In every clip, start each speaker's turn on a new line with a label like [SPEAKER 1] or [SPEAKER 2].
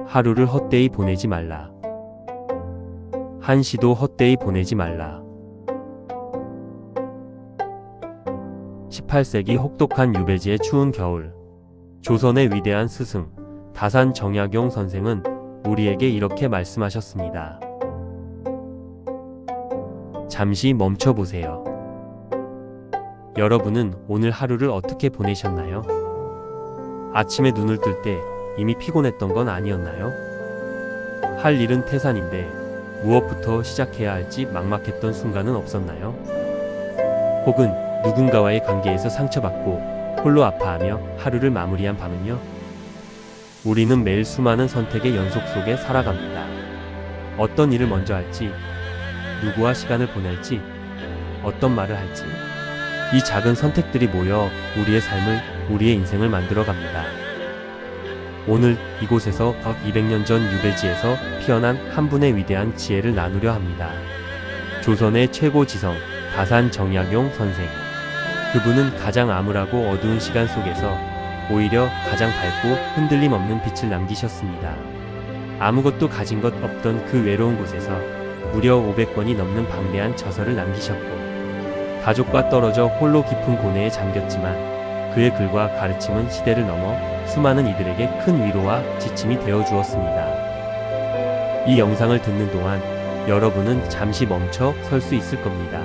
[SPEAKER 1] 하루를 헛되이 보내지 말라. 한 시도 헛되이 보내지 말라. 18세기 혹독한 유배지의 추운 겨울, 조선의 위대한 스승 다산 정약용 선생은 우리에게 이렇게 말씀하셨습니다. 잠시 멈춰보세요. 여러분은 오늘 하루를 어떻게 보내셨나요? 아침에 눈을 뜰 때 이미 피곤했던 건 아니었나요? 할 일은 태산인데 무엇부터 시작해야 할지 막막했던 순간은 없었나요? 혹은 누군가와의 관계에서 상처받고 홀로 아파하며 하루를 마무리한 밤은요? 우리는 매일 수많은 선택의 연속 속에 살아갑니다. 어떤 일을 먼저 할지, 누구와 시간을 보낼지, 어떤 말을 할지, 이 작은 선택들이 모여 우리의 삶을, 우리의 인생을 만들어갑니다. 오늘 이곳에서 200년 전 유배지에서 피어난 한 분의 위대한 지혜를 나누려 합니다. 조선의 최고 지성 다산 정약용 선생. 그분은 가장 암울하고 어두운 시간 속에서 오히려 가장 밝고 흔들림 없는 빛을 남기셨습니다. 아무것도 가진 것 없던 그 외로운 곳에서 무려 500권이 넘는 방대한 저서를 남기셨고, 가족과 떨어져 홀로 깊은 고뇌에 잠겼지만 그의 글과 가르침은 시대를 넘어 수많은 이들에게 큰 위로와 지침이 되어 주었습니다. 이 영상을 듣는 동안 여러분은 잠시 멈춰 설 수 있을 겁니다.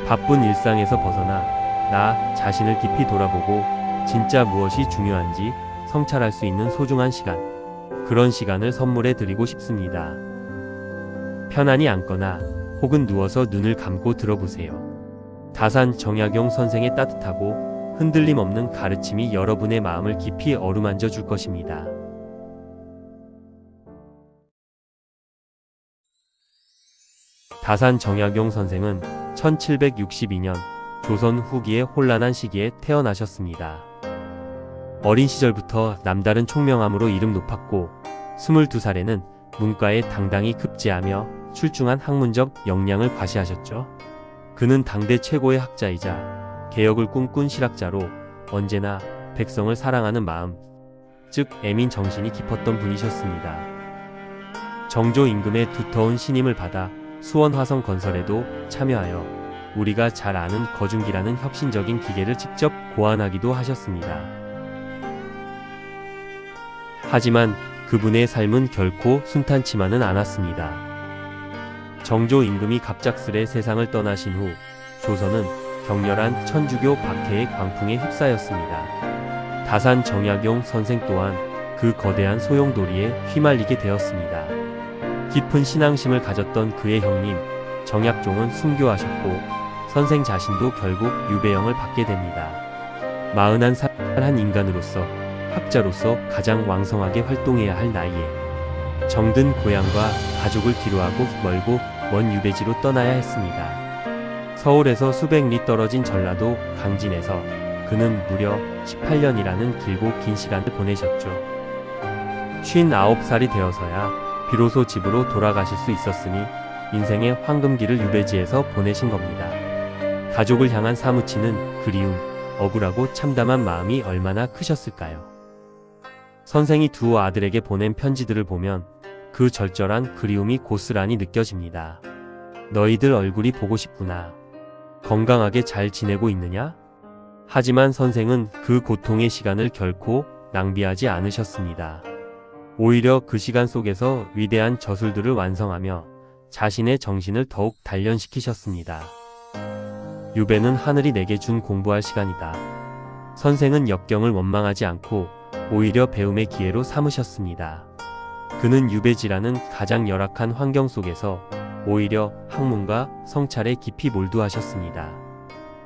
[SPEAKER 1] 바쁜 일상에서 벗어나 나 자신을 깊이 돌아보고 진짜 무엇이 중요한지 성찰할 수 있는 소중한 시간, 그런 시간을 선물해 드리고 싶습니다. 편안히 앉거나 혹은 누워서 눈을 감고 들어보세요. 다산 정약용 선생의 따뜻하고 흔들림 없는 가르침이 여러분의 마음을 깊이 어루만져 줄 것입니다. 다산 정약용 선생은 1762년 조선 후기의 혼란한 시기에 태어나셨습니다. 어린 시절부터 남다른 총명함으로 이름 높았고 22살에는 문과에 당당히 급제하며 출중한 학문적 역량을 과시하셨죠. 그는 당대 최고의 학자이자 개혁을 꿈꾼 실학자로 언제나 백성을 사랑하는 마음, 즉 애민 정신이 깊었던 분이셨습니다. 정조 임금의 두터운 신임을 받아 수원 화성 건설에도 참여하여 우리가 잘 아는 거중기라는 혁신적인 기계를 직접 고안하기도 하셨습니다. 하지만 그분의 삶은 결코 순탄치만은 않았습니다. 정조 임금이 갑작스레 세상을 떠나신 후 조선은 격렬한 천주교 박해의 광풍에 휩싸였습니다. 다산 정약용 선생 또한 그 거대한 소용돌이에 휘말리게 되었습니다. 깊은 신앙심을 가졌던 그의 형님 정약종은 순교하셨고 선생 자신도 결국 유배형을 받게 됩니다. 41살 한 인간으로서, 학자로서 가장 왕성하게 활동해야 할 나이에 정든 고향과 가족을 뒤로하고 멀고 먼 유배지로 떠나야 했습니다. 서울에서 수백 리 떨어진 전라도 강진에서 그는 무려 18년이라는 길고 긴 시간을 보내셨죠. 59살이 되어서야 비로소 집으로 돌아가실 수 있었으니 인생의 황금기를 유배지에서 보내신 겁니다. 가족을 향한 사무치는 그리움, 억울하고 참담한 마음이 얼마나 크셨을까요? 선생이 두 아들에게 보낸 편지들을 보면 그 절절한 그리움이 고스란히 느껴집니다. 너희들 얼굴이 보고 싶구나. 건강하게 잘 지내고 있느냐? 하지만 선생은 그 고통의 시간을 결코 낭비하지 않으셨습니다. 오히려 그 시간 속에서 위대한 저술들을 완성하며 자신의 정신을 더욱 단련시키셨습니다. 유배는 하늘이 내게 준 공부할 시간이다. 선생은 역경을 원망하지 않고 오히려 배움의 기회로 삼으셨습니다. 그는 유배지라는 가장 열악한 환경 속에서 오히려 학문과 성찰에 깊이 몰두하셨습니다.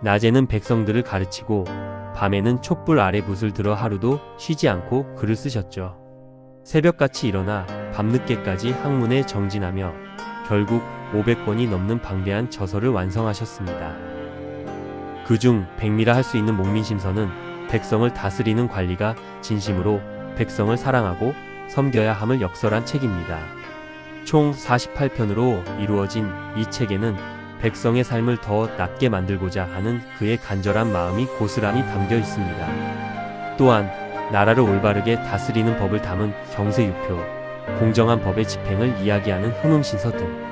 [SPEAKER 1] 낮에는 백성들을 가르치고 밤에는 촛불 아래 붓을 들어 하루도 쉬지 않고 글을 쓰셨죠. 새벽같이 일어나 밤늦게까지 학문에 정진하며 결국 500권이 넘는 방대한 저서를 완성하셨습니다. 그중 백미라 할 수 있는 목민심서는 백성을 다스리는 관리가 진심으로 백성을 사랑하고 섬겨야 함을 역설한 책입니다. 총 48편으로 이루어진 이 책에는 백성의 삶을 더 낫게 만들고자 하는 그의 간절한 마음이 고스란히 담겨 있습니다. 또한 나라를 올바르게 다스리는 법을 담은 경세유표, 공정한 법의 집행을 이야기하는 흥흥신서 등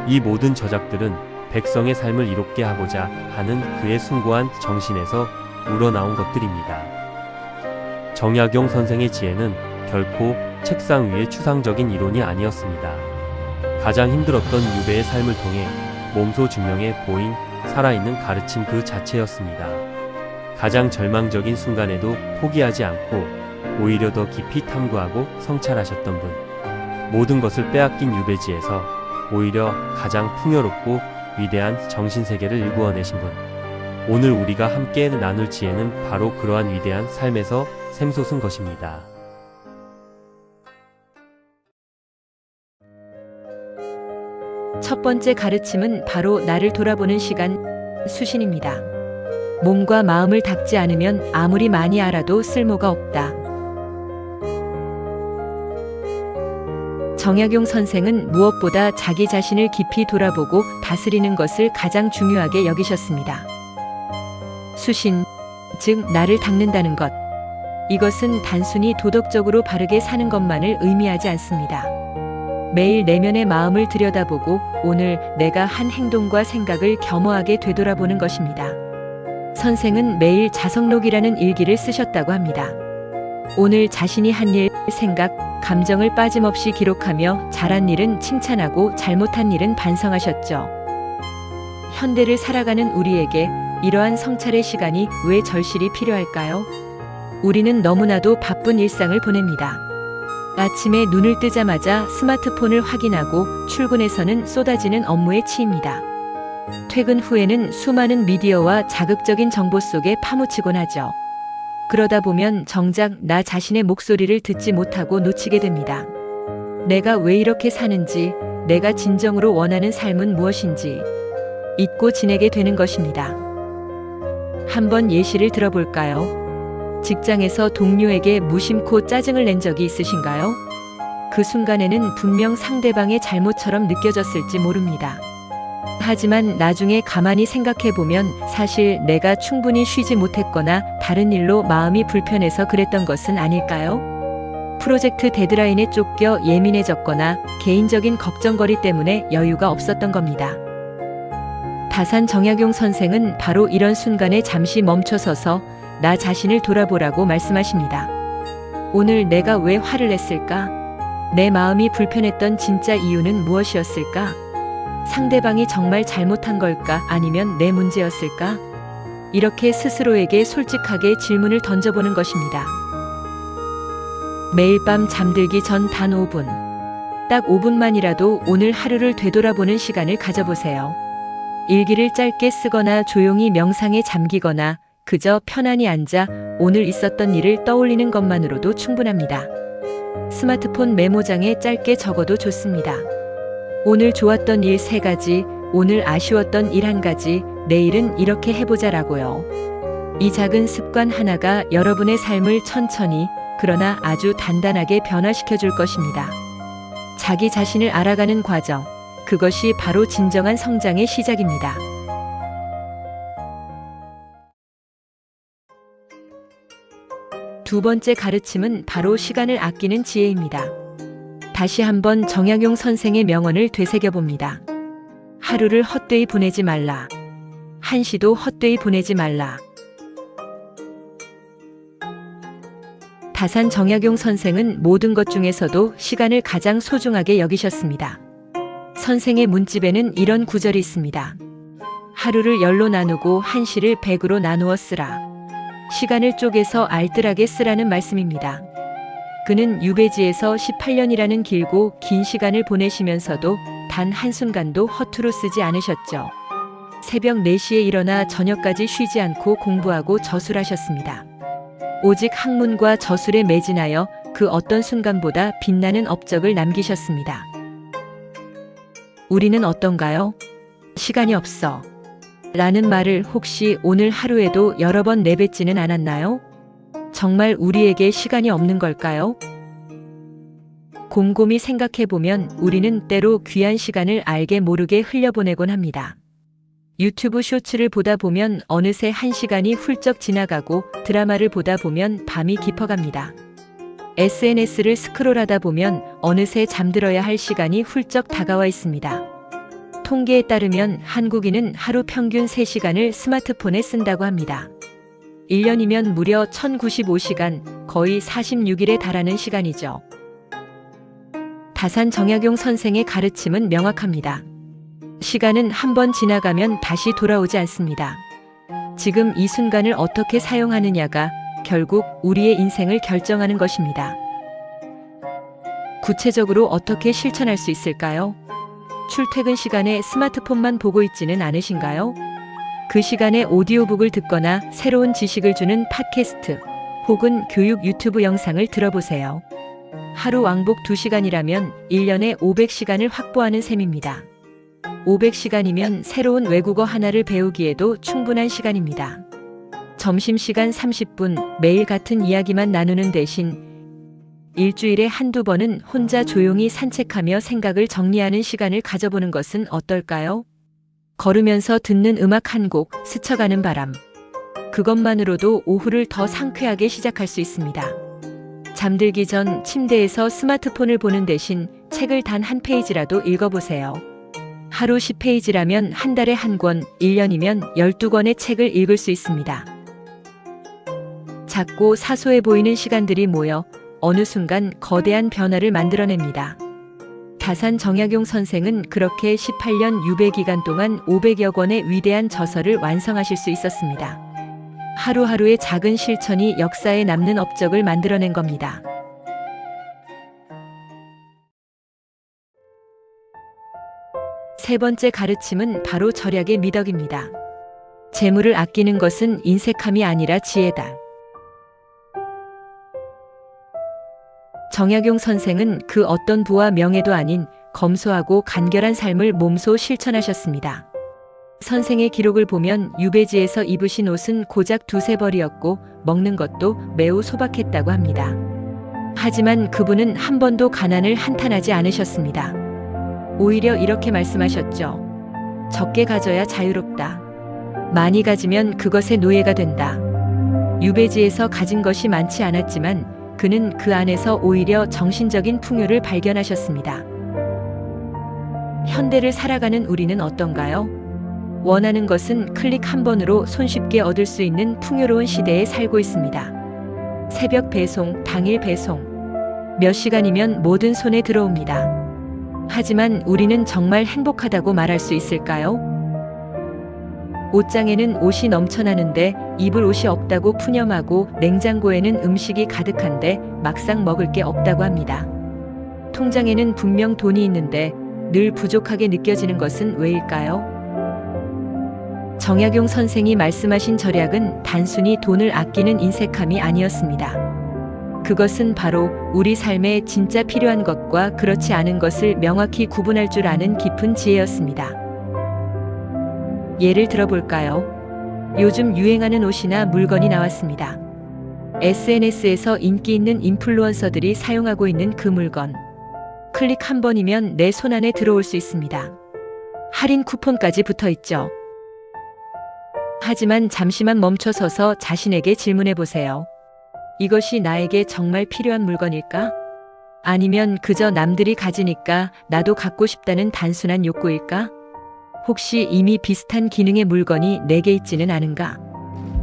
[SPEAKER 1] 이 모든 저작들은 백성의 삶을 이롭게 하고자 하는 그의 숭고한 정신에서 우러나온 것들입니다. 정약용 선생의 지혜는 결코 책상 위의 추상적인 이론이 아니었습니다. 가장 힘들었던 유배의 삶을 통해 몸소 증명해 보인 살아있는 가르침 그 자체였습니다. 가장 절망적인 순간에도 포기하지 않고 오히려 더 깊이 탐구하고 성찰하셨던 분. 모든 것을 빼앗긴 유배지에서 오히려 가장 풍요롭고 위대한 정신세계를 일구어내신 분. 오늘 우리가 함께 나눌 지혜는 바로 그러한 위대한 삶에서 샘솟은 것입니다.
[SPEAKER 2] 첫 번째 가르침은 바로 나를 돌아보는 시간, 수신입니다. 몸과 마음을 닦지 않으면 아무리 많이 알아도 쓸모가 없다. 정약용 선생은 무엇보다 자기 자신을 깊이 돌아보고 다스리는 것을 가장 중요하게 여기셨습니다. 수신, 즉 나를 닦는다는 것. 이것은 단순히 도덕적으로 바르게 사는 것만을 의미하지 않습니다. 매일 내면의 마음을 들여다보고 오늘 내가 한 행동과 생각을 겸허하게 되돌아보는 것입니다. 선생은 매일 자성록이라는 일기를 쓰셨다고 합니다. 오늘 자신이 한 일, 생각, 감정을 빠짐없이 기록하며 잘한 일은 칭찬하고 잘못한 일은 반성하셨죠. 현대를 살아가는 우리에게 이러한 성찰의 시간이 왜 절실히 필요할까요? 우리는 너무나도 바쁜 일상을 보냅니다. 아침에 눈을 뜨자마자 스마트폰을 확인하고 출근해서는 쏟아지는 업무에 치입니다. 퇴근 후에는 수많은 미디어와 자극적인 정보 속에 파묻히곤 하죠. 그러다 보면 정작 나 자신의 목소리를 듣지 못하고 놓치게 됩니다. 내가 왜 이렇게 사는지, 내가 진정으로 원하는 삶은 무엇인지 잊고 지내게 되는 것입니다. 한번 예시를 들어볼까요? 직장에서 동료에게 무심코 짜증을 낸 적이 있으신가요? 그 순간에는 분명 상대방의 잘못처럼 느껴졌을지 모릅니다. 하지만 나중에 가만히 생각해보면 사실 내가 충분히 쉬지 못했거나 다른 일로 마음이 불편해서 그랬던 것은 아닐까요? 프로젝트 데드라인에 쫓겨 예민해졌거나 개인적인 걱정거리 때문에 여유가 없었던 겁니다. 다산 정약용 선생은 바로 이런 순간에 잠시 멈춰서서 나 자신을 돌아보라고 말씀하십니다. 오늘 내가 왜 화를 냈을까? 내 마음이 불편했던 진짜 이유는 무엇이었을까? 상대방이 정말 잘못한 걸까? 아니면 내 문제였을까? 이렇게 스스로에게 솔직하게 질문을 던져보는 것입니다. 매일 밤 잠들기 전 단 5분. 딱 5분만이라도 오늘 하루를 되돌아보는 시간을 가져보세요. 일기를 짧게 쓰거나 조용히 명상에 잠기거나 그저 편안히 앉아 오늘 있었던 일을 떠올리는 것만으로도 충분합니다. 스마트폰 메모장에 짧게 적어도 좋습니다. 오늘 좋았던 일 3가지, 오늘 아쉬웠던 일 1가지, 내일은 이렇게 해보자라고요. 이 작은 습관 하나가 여러분의 삶을 천천히, 그러나 아주 단단하게 변화시켜 줄 것입니다. 자기 자신을 알아가는 과정, 그것이 바로 진정한 성장의 시작입니다. 두 번째 가르침은 바로 시간을 아끼는 지혜입니다. 다시 한번 정약용 선생의 명언을 되새겨봅니다. 하루를 헛되이 보내지 말라. 한시도 헛되이 보내지 말라. 다산 정약용 선생은 모든 것 중에서도 시간을 가장 소중하게 여기셨습니다. 선생의 문집에는 이런 구절이 있습니다. 하루를 10로 나누고 한시를 100으로 나누어 쓰라. 시간을 쪼개서 알뜰하게 쓰라는 말씀입니다. 그는 유배지에서 18년이라는 길고 긴 시간을 보내시면서도 단 한순간도 허투루 쓰지 않으셨죠. 새벽 4시에 일어나 저녁까지 쉬지 않고 공부하고 저술하셨습니다. 오직 학문과 저술에 매진하여 그 어떤 순간보다 빛나는 업적을 남기셨습니다. 우리는 어떤가요? 시간이 없어. 라는 말을 혹시 오늘 하루에도 여러 번 내뱉지는 않았나요? 정말 우리에게 시간이 없는 걸까요? 곰곰이 생각해보면 우리는 때로 귀한 시간을 알게 모르게 흘려보내곤 합니다. 유튜브 쇼츠를 보다 보면 어느새 1시간이 훌쩍 지나가고 드라마를 보다 보면 밤이 깊어갑니다. SNS를 스크롤하다 보면 어느새 잠들어야 할 시간이 훌쩍 다가와 있습니다. 통계에 따르면 한국인은 하루 평균 3시간을 스마트폰에 쓴다고 합니다. 1년이면 무려 1095시간, 거의 46일에 달하는 시간이죠. 다산 정약용 선생의 가르침은 명확합니다. 시간은 한 번 지나가면 다시 돌아오지 않습니다. 지금 이 순간을 어떻게 사용하느냐가 결국 우리의 인생을 결정하는 것입니다. 구체적으로 어떻게 실천할 수 있을까요? 출퇴근 시간에 스마트폰만 보고 있지는 않으신가요? 그 시간에 오디오북을 듣거나 새로운 지식을 주는 팟캐스트 혹은 교육 유튜브 영상을 들어보세요. 하루 왕복 2시간이라면 1년에 500시간을 확보하는 셈입니다. 500시간이면 새로운 외국어 하나를 배우기에도 충분한 시간입니다. 점심시간 30분 매일 같은 이야기만 나누는 대신 일주일에 한두 번은 혼자 조용히 산책하며 생각을 정리하는 시간을 가져보는 것은 어떨까요? 걸으면서 듣는 음악 한 곡, 스쳐가는 바람. 그것만으로도 오후를 더 상쾌하게 시작할 수 있습니다. 잠들기 전 침대에서 스마트폰을 보는 대신 책을 단 한 페이지라도 읽어보세요. 하루 10페이지라면 한 달에 한 권, 1년이면 12권의 책을 읽을 수 있습니다. 작고 사소해 보이는 시간들이 모여 어느 순간 거대한 변화를 만들어냅니다. 다산 정약용 선생은 그렇게 18년 유배 기간 동안 500여 권의 위대한 저서를 완성하실 수 있었습니다. 하루하루의 작은 실천이 역사에 남는 업적을 만들어낸 겁니다. 세 번째 가르침은 바로 절약의 미덕입니다. 재물을 아끼는 것은 인색함이 아니라 지혜다. 정약용 선생은 그 어떤 부와 명예도 아닌 검소하고 간결한 삶을 몸소 실천하셨습니다. 선생의 기록을 보면 유배지에서 입으신 옷은 고작 2-3벌이었고 먹는 것도 매우 소박했다고 합니다. 하지만 그분은 한 번도 가난을 한탄하지 않으셨습니다. 오히려 이렇게 말씀하셨죠. 적게 가져야 자유롭다. 많이 가지면 그것의 노예가 된다. 유배지에서 가진 것이 많지 않았지만 그는 그 안에서 오히려 정신적인 풍요를 발견하셨습니다. 현대를 살아가는 우리는 어떤가요? 원하는 것은 클릭 한 번으로 손쉽게 얻을 수 있는 풍요로운 시대에 살고 있습니다. 새벽 배송, 당일 배송. 몇 시간이면 뭐든 손에 들어옵니다. 하지만 우리는 정말 행복하다고 말할 수 있을까요? 옷장에는 옷이 넘쳐나는데 입을 옷이 없다고 푸념하고 냉장고에는 음식이 가득한데 막상 먹을 게 없다고 합니다. 통장에는 분명 돈이 있는데 늘 부족하게 느껴지는 것은 왜일까요? 정약용 선생이 말씀하신 절약은 단순히 돈을 아끼는 인색함이 아니었습니다. 그것은 바로 우리 삶에 진짜 필요한 것과 그렇지 않은 것을 명확히 구분할 줄 아는 깊은 지혜였습니다. 예를 들어볼까요? 요즘 유행하는 옷이나 물건이 나왔습니다. SNS에서 인기 있는 인플루언서들이 사용하고 있는 그 물건. 클릭 한 번이면 내 손안에 들어올 수 있습니다. 할인 쿠폰까지 붙어 있죠. 하지만 잠시만 멈춰서서 자신에게 질문해 보세요. 이것이 나에게 정말 필요한 물건일까? 아니면 그저 남들이 가지니까 나도 갖고 싶다는 단순한 욕구일까? 혹시 이미 비슷한 기능의 물건이 내게 있지는 않은가?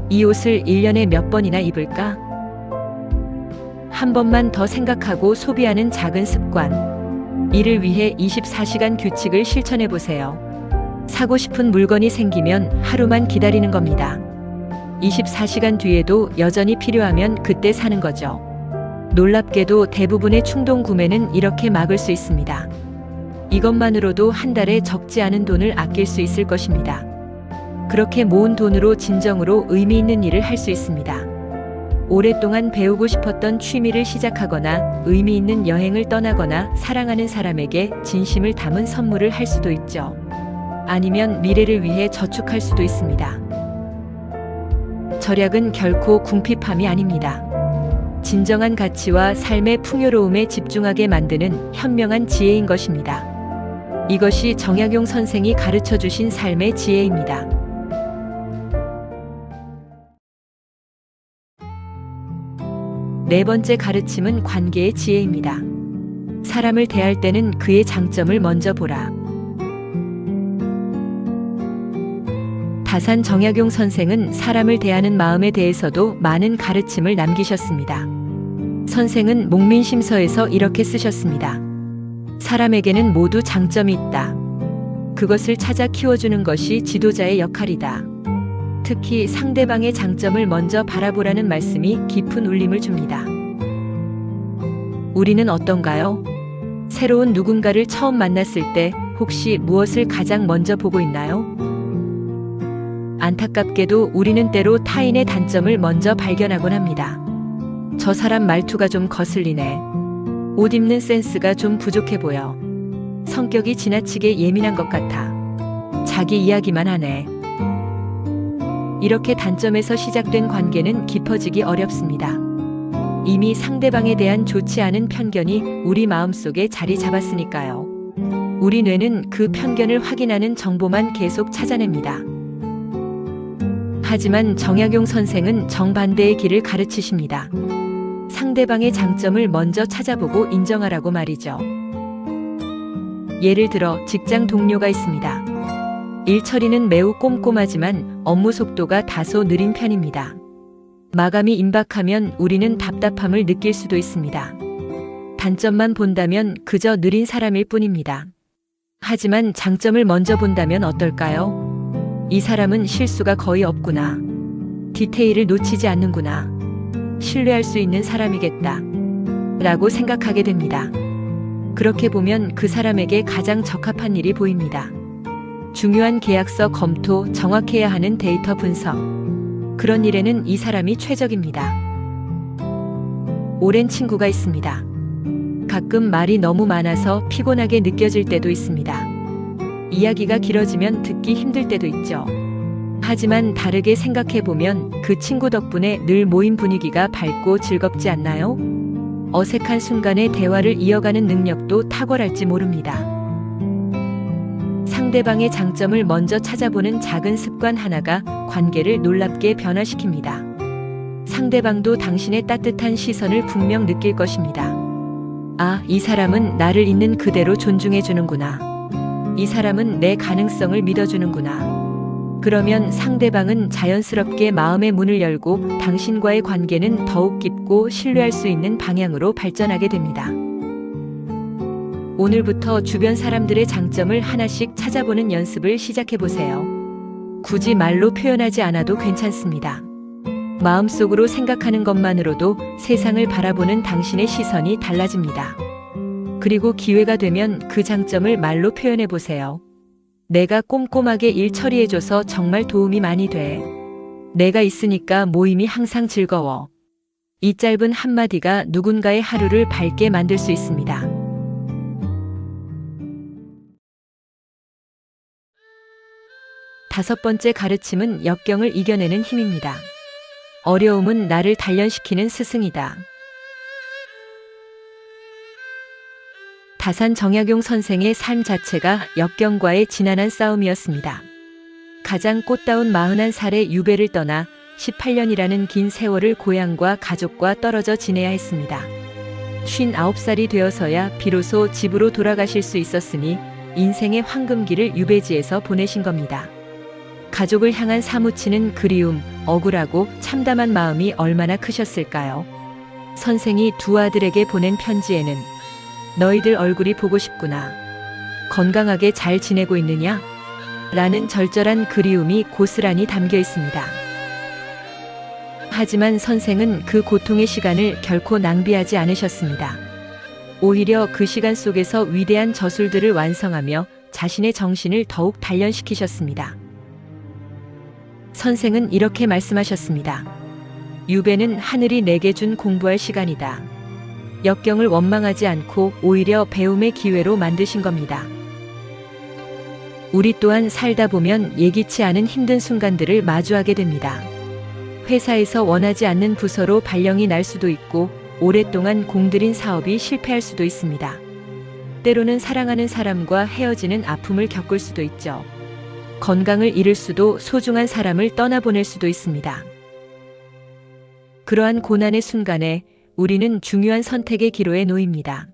[SPEAKER 2] 이 옷을 1년에 몇 번이나 입을까? 한 번만 더 생각하고 소비하는 작은 습관. 이를 위해 24시간 규칙을 실천해 보세요. 사고 싶은 물건이 생기면 하루만 기다리는 겁니다. 24시간 뒤에도 여전히 필요하면 그때 사는 거죠. 놀랍게도 대부분의 충동 구매는 이렇게 막을 수 있습니다. 이것만으로도 한 달에 적지 않은 돈을 아낄 수 있을 것입니다. 그렇게 모은 돈으로 진정으로 의미 있는 일을 할 수 있습니다. 오랫동안 배우고 싶었던 취미를 시작하거나 의미 있는 여행을 떠나거나 사랑하는 사람에게 진심을 담은 선물을 할 수도 있죠. 아니면 미래를 위해 저축할 수도 있습니다. 절약은 결코 궁핍함이 아닙니다. 진정한 가치와 삶의 풍요로움에 집중하게 만드는 현명한 지혜인 것입니다. 이것이 정약용 선생이 가르쳐 주신 삶의 지혜입니다. 네 번째 가르침은 관계의 지혜입니다. 사람을 대할 때는 그의 장점을 먼저 보라. 다산 정약용 선생은 사람을 대하는 마음에 대해서도 많은 가르침을 남기셨습니다. 선생은 목민심서에서 이렇게 쓰셨습니다. 사람에게는 모두 장점이 있다. 그것을 찾아 키워주는 것이 지도자의 역할이다. 특히 상대방의 장점을 먼저 바라보라는 말씀이 깊은 울림을 줍니다. 우리는 어떤가요? 새로운 누군가를 처음 만났을 때 혹시 무엇을 가장 먼저 보고 있나요? 안타깝게도 우리는 때로 타인의 단점을 먼저 발견하곤 합니다. 저 사람 말투가 좀 거슬리네. 옷 입는 센스가 좀 부족해 보여. 성격이 지나치게 예민한 것 같아. 자기 이야기만 하네. 이렇게 단점에서 시작된 관계는 깊어지기 어렵습니다. 이미 상대방에 대한 좋지 않은 편견이 우리 마음속에 자리 잡았으니까요. 우리 뇌는 그 편견을 확인하는 정보만 계속 찾아냅니다. 하지만 정약용 선생은 정반대의 길을 가르치십니다. 상대방의 장점을 먼저 찾아보고 인정하라고 말이죠. 예를 들어 직장 동료가 있습니다. 일 처리는 매우 꼼꼼하지만 업무 속도가 다소 느린 편입니다. 마감이 임박하면 우리는 답답함을 느낄 수도 있습니다. 단점만 본다면 그저 느린 사람일 뿐입니다. 하지만 장점을 먼저 본다면 어떨까요? 이 사람은 실수가 거의 없구나. 디테일을 놓치지 않는구나. 신뢰할 수 있는 사람이겠다. 라고 생각하게 됩니다. 그렇게 보면 그 사람에게 가장 적합한 일이 보입니다. 중요한 계약서 검토, 정확해야 하는 데이터 분석. 그런 일에는 이 사람이 최적입니다. 오랜 친구가 있습니다. 가끔 말이 너무 많아서 피곤하게 느껴질 때도 있습니다. 이야기가 길어지면 듣기 힘들 때도 있죠. 하지만 다르게 생각해보면 그 친구 덕분에 늘 모임 분위기가 밝고 즐겁지 않나요? 어색한 순간에 대화를 이어가는 능력도 탁월할지 모릅니다. 상대방의 장점을 먼저 찾아보는 작은 습관 하나가 관계를 놀랍게 변화시킵니다. 상대방도 당신의 따뜻한 시선을 분명 느낄 것입니다. 아, 이 사람은 나를 있는 그대로 존중해 주는구나. 이 사람은 내 가능성을 믿어주는구나. 그러면 상대방은 자연스럽게 마음의 문을 열고 당신과의 관계는 더욱 깊고 신뢰할 수 있는 방향으로 발전하게 됩니다. 오늘부터 주변 사람들의 장점을 하나씩 찾아보는 연습을 시작해보세요. 굳이 말로 표현하지 않아도 괜찮습니다. 마음속으로 생각하는 것만으로도 세상을 바라보는 당신의 시선이 달라집니다. 그리고 기회가 되면 그 장점을 말로 표현해 보세요. 내가 꼼꼼하게 일 처리해줘서 정말 도움이 많이 돼. 내가 있으니까 모임이 항상 즐거워. 이 짧은 한마디가 누군가의 하루를 밝게 만들 수 있습니다. 다섯 번째 가르침은 역경을 이겨내는 힘입니다. 어려움은 나를 단련시키는 스승이다. 다산 정약용 선생의 삶 자체가 역경과의 지난한 싸움이었습니다. 가장 꽃다운 41살의 유배를 떠나 18년이라는 긴 세월을 고향과 가족과 떨어져 지내야 했습니다. 59살이 되어서야 비로소 집으로 돌아가실 수 있었으니 인생의 황금기를 유배지에서 보내신 겁니다. 가족을 향한 사무치는 그리움, 억울하고 참담한 마음이 얼마나 크셨을까요? 선생이 두 아들에게 보낸 편지에는 너희들 얼굴이 보고 싶구나. 건강하게 잘 지내고 있느냐? 라는 절절한 그리움이 고스란히 담겨 있습니다. 하지만 선생은 그 고통의 시간을 결코 낭비하지 않으셨습니다. 오히려 그 시간 속에서 위대한 저술들을 완성하며 자신의 정신을 더욱 단련시키셨습니다. 선생은 이렇게 말씀하셨습니다. 유배는 하늘이 내게 준 공부할 시간이다. 역경을 원망하지 않고 오히려 배움의 기회로 만드신 겁니다. 우리 또한 살다 보면 예기치 않은 힘든 순간들을 마주하게 됩니다. 회사에서 원하지 않는 부서로 발령이 날 수도 있고 오랫동안 공들인 사업이 실패할 수도 있습니다. 때로는 사랑하는 사람과 헤어지는 아픔을 겪을 수도 있죠. 건강을 잃을 수도 소중한 사람을 떠나보낼 수도 있습니다. 그러한 고난의 순간에 우리는 중요한 선택의 기로에 놓입니다.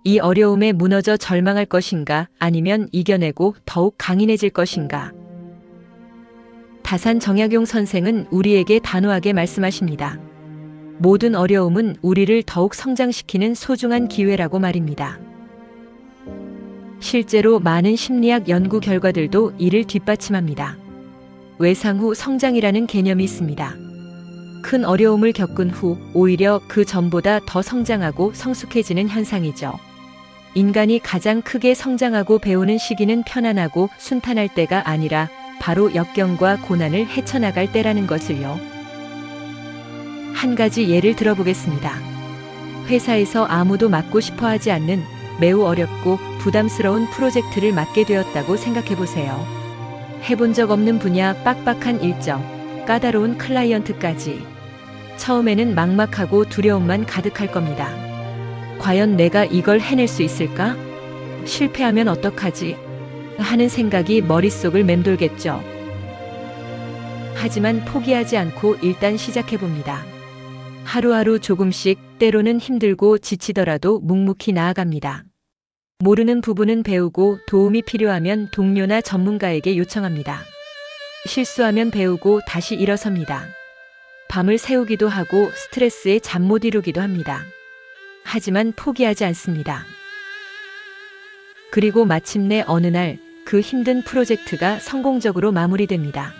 [SPEAKER 2] 이 어려움에 무너져 절망할 것인가 아니면 이겨내고 더욱 강인해질 것인가. 다산 정약용 선생은 우리에게 단호하게 말씀하십니다. 모든 어려움은 우리를 더욱 성장시키는 소중한 기회라고 말입니다. 실제로 많은 심리학 연구 결과들도 이를 뒷받침합니다. 외상 후 성장이라는 개념이 있습니다. 큰 어려움을 겪은 후 오히려 그 전보다 더 성장하고 성숙해지는 현상이죠. 인간이 가장 크게 성장하고 배우는 시기는 편안하고 순탄할 때가 아니라 바로 역경과 고난을 헤쳐나갈 때라는 것을요. 한 가지 예를 들어보겠습니다. 회사에서 아무도 맡고 싶어 하지 않는 매우 어렵고 부담스러운 프로젝트를 맡게 되었다고 생각해 보세요. 해본 적 없는 분야, 빡빡한 일정, 까다로운 클라이언트까지. 처음에는 막막하고 두려움만 가득할 겁니다. 과연 내가 이걸 해낼 수 있을까? 실패하면 어떡하지? 하는 생각이 머릿속을 맴돌겠죠. 하지만 포기하지 않고 일단 시작해 봅니다. 하루하루 조금씩 때로는 힘들고 지치더라도 묵묵히 나아갑니다. 모르는 부분은 배우고 도움이 필요하면 동료나 전문가에게 요청합니다. 실수하면 배우고 다시 일어섭니다. 밤을 새우기도 하고 스트레스에 잠 못 이루기도 합니다. 하지만 포기하지 않습니다. 그리고 마침내 어느 날 그 힘든 프로젝트가 성공적으로 마무리됩니다.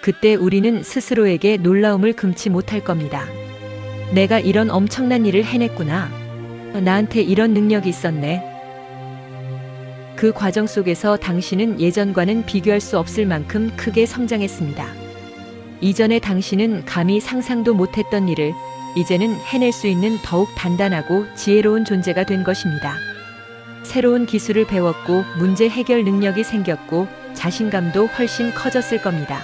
[SPEAKER 2] 그때 우리는 스스로에게 놀라움을 금치 못할 겁니다. 내가 이런 엄청난 일을 해냈구나. 나한테 이런 능력이 있었네. 그 과정 속에서 당신은 예전과는 비교할 수 없을 만큼 크게 성장했습니다. 이전에 당신은 감히 상상도 못했던 일을 이제는 해낼 수 있는 더욱 단단하고 지혜로운 존재가 된 것입니다. 새로운 기술을 배웠고 문제 해결 능력이 생겼고 자신감도 훨씬 커졌을 겁니다.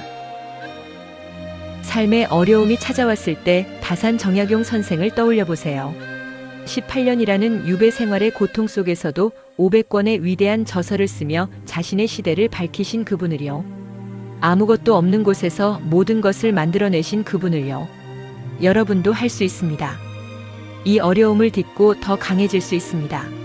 [SPEAKER 2] 삶의 어려움이 찾아왔을 때 다산 정약용 선생을 떠올려 보세요. 18년이라는 유배 생활의 고통 속에서도 500권의 위대한 저서를 쓰며 자신의 시대를 밝히신 그분을요. 아무것도 없는 곳에서 모든 것을 만들어내신 그분을요. 여러분도 할 수 있습니다. 이 어려움을 딛고 더 강해질 수 있습니다.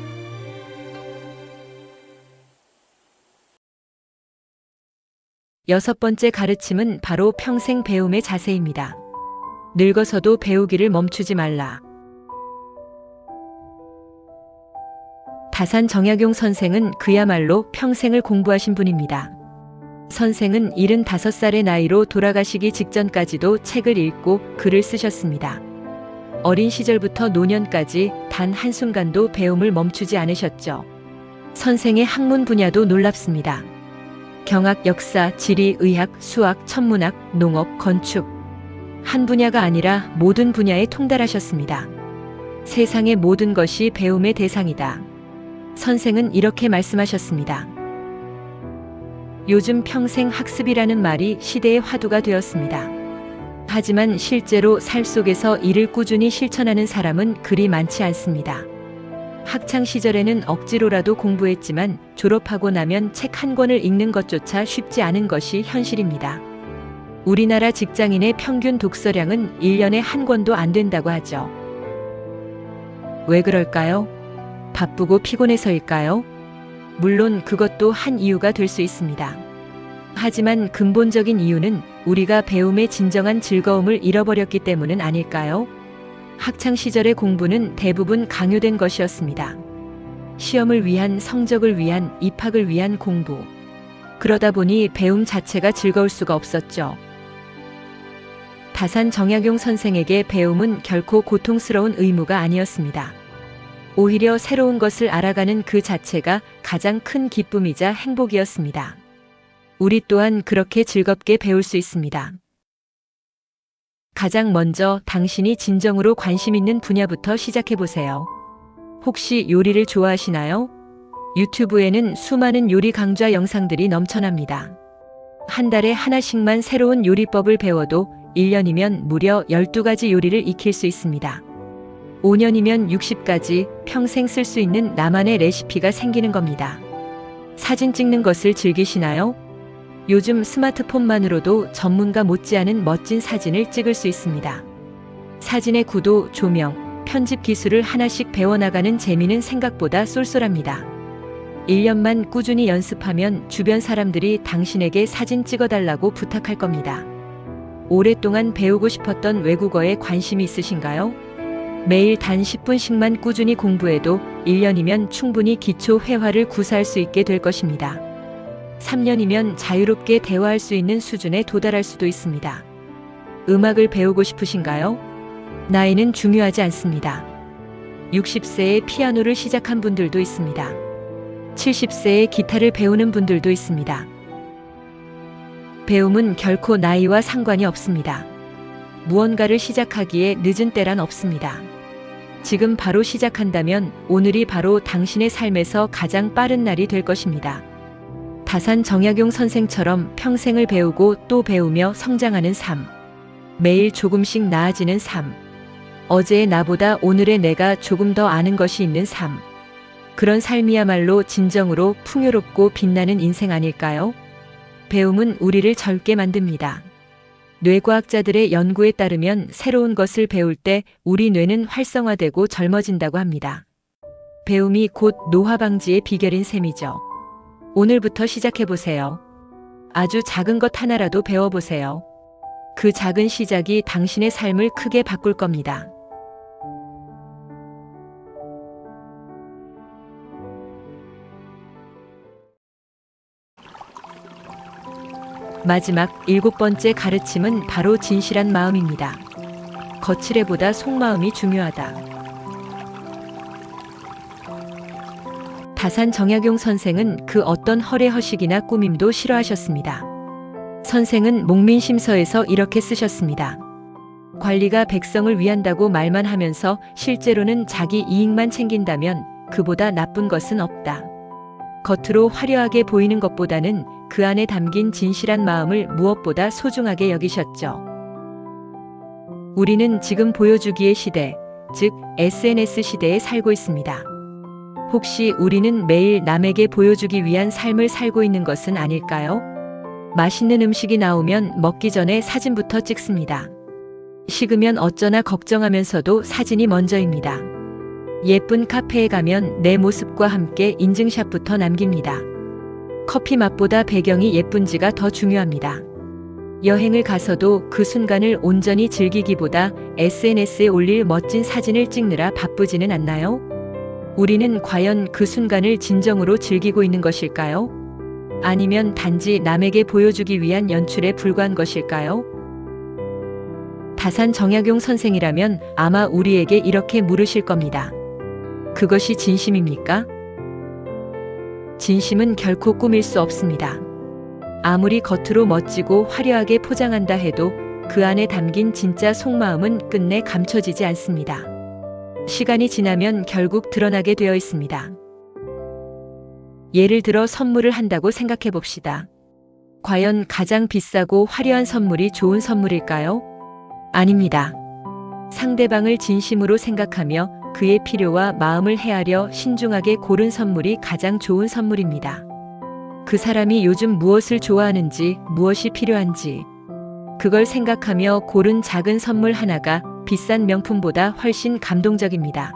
[SPEAKER 2] 여섯 번째 가르침은 바로 평생 배움의 자세입니다. 늙어서도 배우기를 멈추지 말라. 다산 정약용 선생은 그야말로 평생을 공부하신 분입니다. 선생은 75살의 나이로 돌아가시기 직전까지도 책을 읽고 글을 쓰셨습니다. 어린 시절부터 노년까지 단 한순간도 배움을 멈추지 않으셨죠. 선생의 학문 분야도 놀랍습니다. 경학, 역사, 지리, 의학, 수학, 천문학, 농업, 건축. 한 분야가 아니라 모든 분야에 통달하셨습니다. 세상의 모든 것이 배움의 대상이다. 선생은 이렇게 말씀하셨습니다. 요즘 평생 학습이라는 말이 시대의 화두가 되었습니다. 하지만 실제로 살 속에서 이를 꾸준히 실천하는 사람은 그리 많지 않습니다. 학창 시절에는 억지로라도 공부했지만 졸업하고 나면 책 한 권을 읽는 것조차 쉽지 않은 것이 현실입니다. 우리나라 직장인의 평균 독서량은 1년에 한 권도 안 된다고 하죠. 왜 그럴까요? 바쁘고 피곤해서일까요? 물론 그것도 한 이유가 될 수 있습니다. 하지만 근본적인 이유는 우리가 배움의 진정한 즐거움을 잃어버렸기 때문은 아닐까요? 학창 시절의 공부는 대부분 강요된 것이었습니다. 시험을 위한, 성적을 위한, 입학을 위한 공부. 그러다 보니 배움 자체가 즐거울 수가 없었죠. 다산 정약용 선생에게 배움은 결코 고통스러운 의무가 아니었습니다. 오히려 새로운 것을 알아가는 그 자체가 가장 큰 기쁨이자 행복이었습니다. 우리 또한 그렇게 즐겁게 배울 수 있습니다. 가장 먼저 당신이 진정으로 관심 있는 분야부터 시작해 보세요. 혹시 요리를 좋아하시나요? 유튜브에는 수많은 요리 강좌 영상들이 넘쳐납니다. 한 달에 하나씩만 새로운 요리법을 배워도 1년이면 무려 12가지 요리를 익힐 수 있습니다. 5년이면 60까지 평생 쓸 수 있는 나만의 레시피가 생기는 겁니다. 사진 찍는 것을 즐기시나요? 요즘 스마트폰만으로도 전문가 못지않은 멋진 사진을 찍을 수 있습니다. 사진의 구도, 조명, 편집 기술을 하나씩 배워나가는 재미는 생각보다 쏠쏠합니다. 1년만 꾸준히 연습하면 주변 사람들이 당신에게 사진 찍어달라고 부탁할 겁니다. 오랫동안 배우고 싶었던 외국어에 관심이 있으신가요? 매일 단 10분씩만 꾸준히 공부해도 1년이면 충분히 기초 회화를 구사할 수 있게 될 것입니다. 3년이면 자유롭게 대화할 수 있는 수준에 도달할 수도 있습니다. 음악을 배우고 싶으신가요? 나이는 중요하지 않습니다. 60세에 피아노를 시작한 분들도 있습니다. 70세에 기타를 배우는 분들도 있습니다. 배움은 결코 나이와 상관이 없습니다. 무언가를 시작하기에 늦은 때란 없습니다. 지금 바로 시작한다면 오늘이 바로 당신의 삶에서 가장 빠른 날이 될 것입니다. 다산 정약용 선생처럼 평생을 배우고 또 배우며 성장하는 삶. 매일 조금씩 나아지는 삶. 어제의 나보다 오늘의 내가 조금 더 아는 것이 있는 삶. 그런 삶이야말로 진정으로 풍요롭고 빛나는 인생 아닐까요? 배움은 우리를 젊게 만듭니다. 뇌과학자들의 연구에 따르면 새로운 것을 배울 때 우리 뇌는 활성화되고 젊어진다고 합니다. 배움이 곧 노화 방지의 비결인 셈이죠. 오늘부터 시작해보세요. 아주 작은 것 하나라도 배워보세요. 그 작은 시작이 당신의 삶을 크게 바꿀 겁니다. 마지막 7번째 가르침은 바로 진실한 마음입니다. 거칠애보다 속마음이 중요하다. 다산 정약용 선생은 그 어떤 허례허식이나 꾸밈도 싫어하셨습니다. 선생은 목민심서에서 이렇게 쓰셨습니다. 관리가 백성을 위한다고 말만 하면서 실제로는 자기 이익만 챙긴다면 그보다 나쁜 것은 없다. 겉으로 화려하게 보이는 것보다는 그 안에 담긴 진실한 마음을 무엇보다 소중하게 여기셨죠. 우리는 지금 보여주기의 시대, 즉 SNS 시대에 살고 있습니다. 혹시 우리는 매일 남에게 보여주기 위한 삶을 살고 있는 것은 아닐까요? 맛있는 음식이 나오면 먹기 전에 사진부터 찍습니다. 식으면 어쩌나 걱정하면서도 사진이 먼저입니다. 예쁜 카페에 가면 내 모습과 함께 인증샷부터 남깁니다. 커피 맛보다 배경이 예쁜지가 더 중요합니다. 여행을 가서도 그 순간을 온전히 즐기기보다 SNS에 올릴 멋진 사진을 찍느라 바쁘지는 않나요? 우리는 과연 그 순간을 진정으로 즐기고 있는 것일까요? 아니면 단지 남에게 보여주기 위한 연출에 불과한 것일까요? 다산 정약용 선생이라면 아마 우리에게 이렇게 물으실 겁니다. 그것이 진심입니까? 진심은 결코 꾸밀 수 없습니다. 아무리 겉으로 멋지고 화려하게 포장한다 해도 그 안에 담긴 진짜 속마음은 끝내 감춰지지 않습니다. 시간이 지나면 결국 드러나게 되어 있습니다. 예를 들어 선물을 한다고 생각해 봅시다. 과연 가장 비싸고 화려한 선물이 좋은 선물일까요? 아닙니다. 상대방을 진심으로 생각하며 그의 필요와 마음을 헤아려 신중하게 고른 선물이 가장 좋은 선물입니다. 그 사람이 요즘 무엇을 좋아하는지, 무엇이 필요한지, 그걸 생각하며 고른 작은 선물 하나가 비싼 명품보다 훨씬 감동적입니다.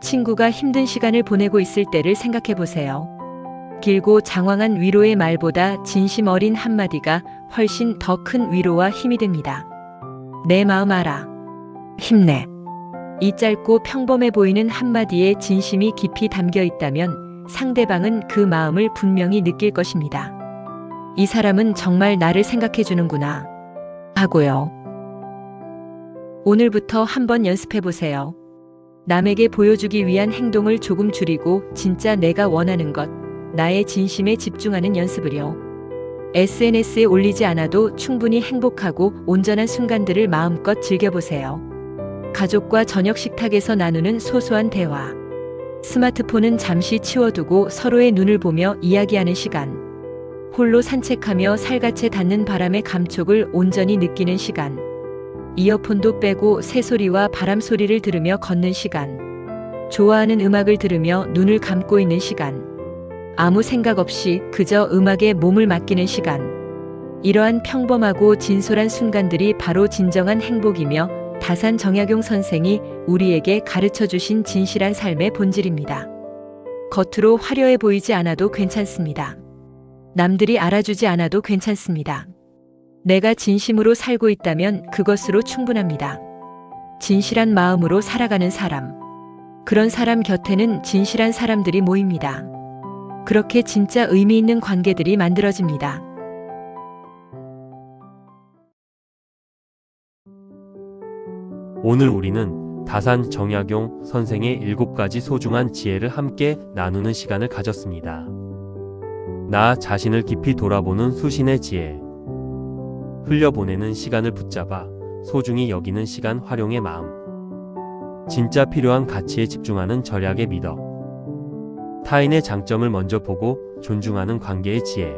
[SPEAKER 2] 친구가 힘든 시간을 보내고 있을 때를 생각해 보세요. 길고 장황한 위로의 말보다 진심 어린 한마디가 훨씬 더 큰 위로와 힘이 됩니다. 내 마음 알아. 힘내. 이 짧고 평범해 보이는 한마디에 진심이 깊이 담겨 있다면 상대방은 그 마음을 분명히 느낄 것입니다. 이 사람은 정말 나를 생각해 주는구나 하고요. 오늘부터 한번 연습해 보세요. 남에게 보여주기 위한 행동을 조금 줄이고 진짜 내가 원하는 것, 나의 진심에 집중하는 연습을요. SNS에 올리지 않아도 충분히 행복하고 온전한 순간들을 마음껏 즐겨보세요. 가족과 저녁 식탁에서 나누는 소소한 대화. 스마트폰은 잠시 치워두고 서로의 눈을 보며 이야기하는 시간. 홀로 산책하며 살갗에 닿는 바람의 감촉을 온전히 느끼는 시간. 이어폰도 빼고 새소리와 바람 소리를 들으며 걷는 시간. 좋아하는 음악을 들으며 눈을 감고 있는 시간. 아무 생각 없이 그저 음악에 몸을 맡기는 시간. 이러한 평범하고 진솔한 순간들이 바로 진정한 행복이며 다산 정약용 선생이 우리에게 가르쳐 주신 진실한 삶의 본질입니다. 겉으로 화려해 보이지 않아도 괜찮습니다. 남들이 알아주지 않아도 괜찮습니다. 내가 진심으로 살고 있다면 그것으로 충분합니다. 진실한 마음으로 살아가는 사람. 그런 사람 곁에는 진실한 사람들이 모입니다. 그렇게 진짜 의미 있는 관계들이 만들어집니다.
[SPEAKER 1] 오늘 우리는 다산 정약용 선생의 7가지 소중한 지혜를 함께 나누는 시간을 가졌습니다. 나 자신을 깊이 돌아보는 수신의 지혜. 흘려보내는 시간을 붙잡아 소중히 여기는 시간 활용의 마음. 진짜 필요한 가치에 집중하는 절약의 미덕. 타인의 장점을 먼저 보고 존중하는 관계의 지혜.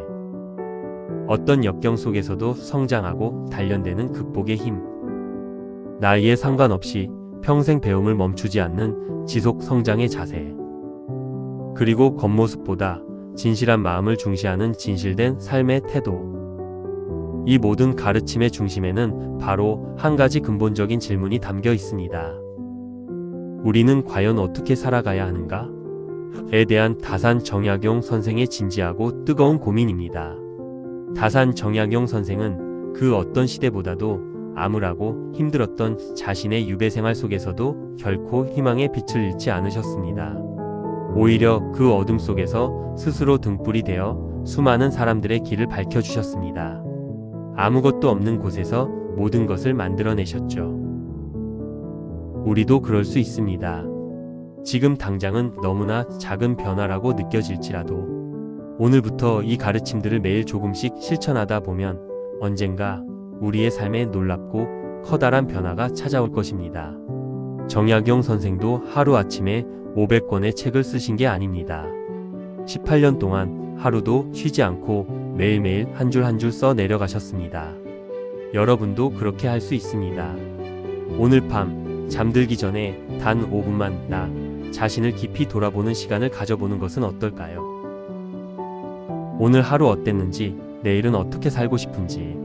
[SPEAKER 1] 어떤 역경 속에서도 성장하고 단련되는 극복의 힘. 나이에 상관없이 평생 배움을 멈추지 않는 지속 성장의 자세. 그리고 겉모습보다 진실한 마음을 중시하는 진실된 삶의 태도. 이 모든 가르침의 중심에는 바로 한 가지 근본적인 질문이 담겨 있습니다. 우리는 과연 어떻게 살아가야 하는가? 에 대한 다산 정약용 선생의 진지하고 뜨거운 고민입니다. 다산 정약용 선생은 그 어떤 시대보다도 암울하고 힘들었던 자신의 유배 생활 속에서도 결코 희망의 빛을 잃지 않으셨습니다. 오히려 그 어둠 속에서 스스로 등불이 되어 수많은 사람들의 길을 밝혀주셨습니다. 아무것도 없는 곳에서 모든 것을 만들어내셨죠. 우리도 그럴 수 있습니다. 지금 당장은 너무나 작은 변화라고 느껴질지라도 오늘부터 이 가르침들을 매일 조금씩 실천하다 보면 언젠가 우리의 삶에 놀랍고 커다란 변화가 찾아올 것입니다. 정약용 선생도 하루아침에 500권의 책을 쓰신 게 아닙니다. 18년 동안 하루도 쉬지 않고 매일매일 한 줄 한 줄 써 내려가셨습니다. 여러분도 그렇게 할 수 있습니다. 오늘 밤 잠들기 전에 단 5분만 나 자신을 깊이 돌아보는 시간을 가져보는 것은 어떨까요? 오늘 하루 어땠는지, 내일은 어떻게 살고 싶은지,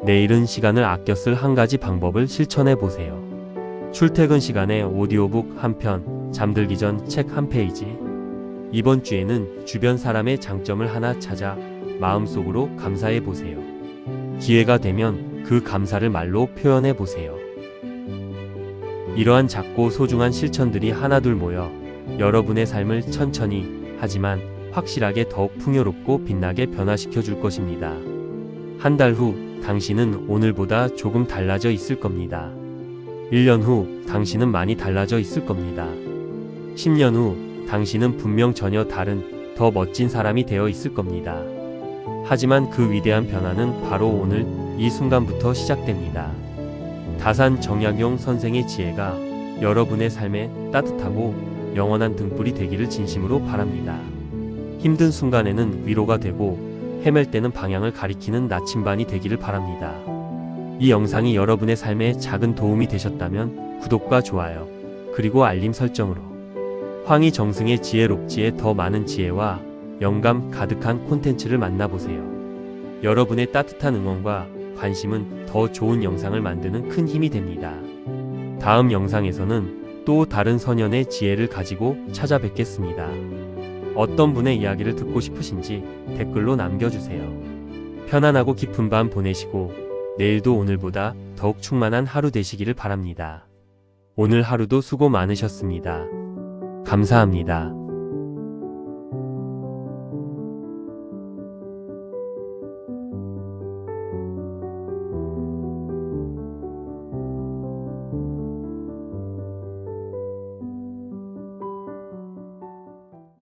[SPEAKER 1] 내일은 시간을 아껴 쓸 한 가지 방법을 실천해 보세요. 출퇴근 시간에 오디오북 한 편, 잠들기 전 책 한 페이지. 이번 주에는 주변 사람의 장점을 하나 찾아 마음속으로 감사해 보세요. 기회가 되면 그 감사를 말로 표현해 보세요. 이러한 작고 소중한 실천들이 하나둘 모여 여러분의 삶을 천천히 하지만 확실하게 더욱 풍요롭고 빛나게 변화시켜 줄 것입니다. 한 달 후 당신은 오늘보다 조금 달라져 있을 겁니다. 1년 후 당신은 많이 달라져 있을 겁니다. 10년 후 당신은 분명 전혀 다른 더 멋진 사람이 되어 있을 겁니다. 하지만 그 위대한 변화는 바로 오늘 이 순간부터 시작됩니다. 다산 정약용 선생의 지혜가 여러분의 삶에 따뜻하고 영원한 등불이 되기를 진심으로 바랍니다. 힘든 순간에는 위로가 되고 헤맬 때는 방향을 가리키는 나침반이 되기를 바랍니다. 이 영상이 여러분의 삶에 작은 도움이 되셨다면 구독과 좋아요, 그리고 알림 설정으로 황희정승의 지혜롭지에 더 많은 지혜와 영감 가득한 콘텐츠를 만나보세요. 여러분의 따뜻한 응원과 관심은 더 좋은 영상을 만드는 큰 힘이 됩니다. 다음 영상에서는 또 다른 선현의 지혜를 가지고 찾아뵙겠습니다. 어떤 분의 이야기를 듣고 싶으신지 댓글로 남겨주세요. 편안하고 깊은 밤 보내시고 내일도 오늘보다 더욱 충만한 하루 되시기를 바랍니다. 오늘 하루도 수고 많으셨습니다. 감사합니다.